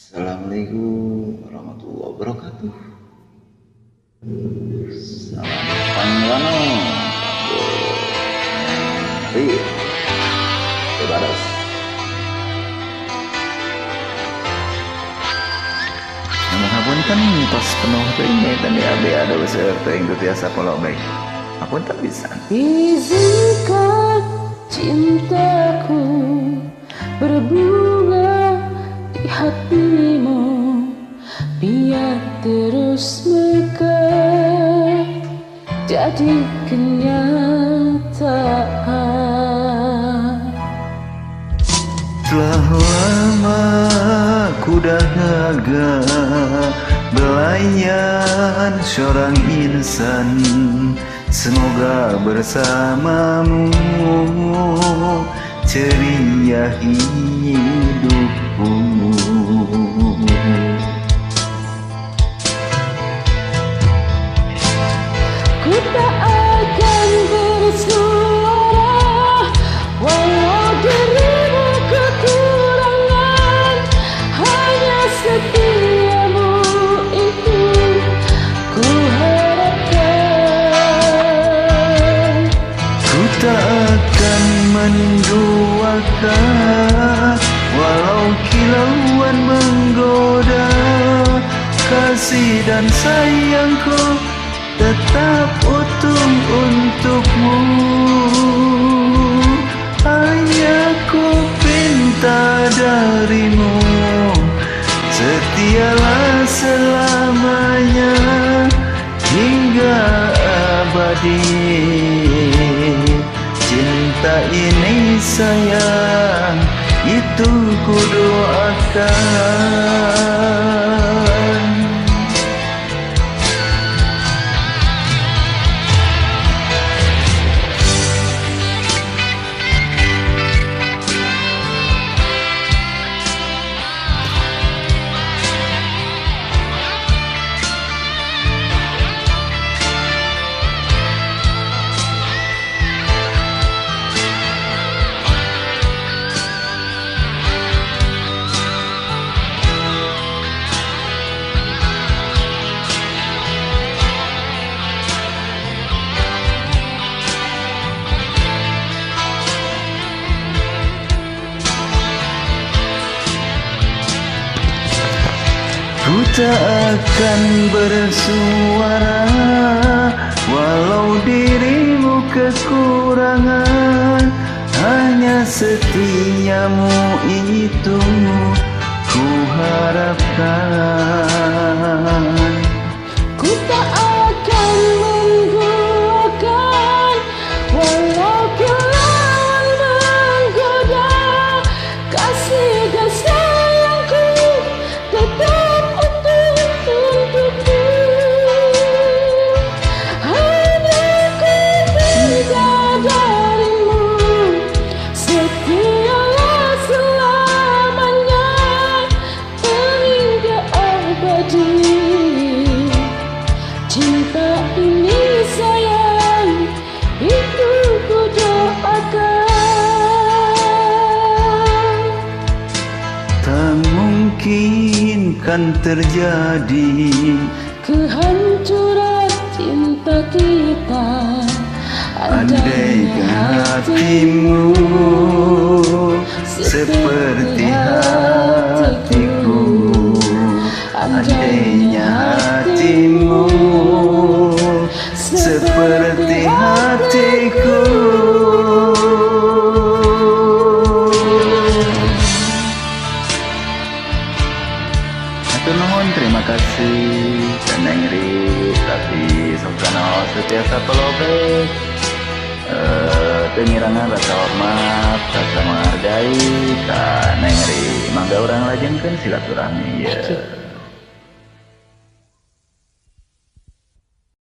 Assalamualaikum warahmatullahi wabarakatuh. Salam panglano. Mari bebaras. Namun hapunten tos penuh teuing tadi abdi ada beserta ing tiasa pola baik. Hapunten pisan. Izinkan cintaku berbunga di hatimu, biar terus mekar jadi kenyataan. Telah lama ku dahaga belayan seorang insan, semoga bersamamu ceria hidupku. Ku tak akan bersuara walau dirimu kekurangan, hanya setiamu itu ku harapkan. Ku tak akan menduakan walau kilauan menggoda, kasih dan sayangku tetap utuh untukmu. Hanya ku pinta darimu, setialah selamanya hingga abadi. Cinta ini sayang, itu ku doakan. Ku tak akan bersuara walau dirimu kekurangan, hanya setiamu itu ku harapkan. Ku tak akan menggunakan walau kilauan menggoda, kasih dan sayangku tetap untukmu. Hanya ku pinta darimu, setialah selamanya hingga abadi. Cinta ini sayang, itu ku doakan. Tak mungkin kan terjadi kehancuran cinta kita, andaikan hatimu seperti hatiku. Andainya hatimu seperti hatiku. Hatur nuhun, terima kasih. Kaneng ri tapi sokano setiasa pelobek. Pengirangan rasa hormat, rasa menghargai. Kaneng ri mangga urang lajengkeun silaturahmi ya.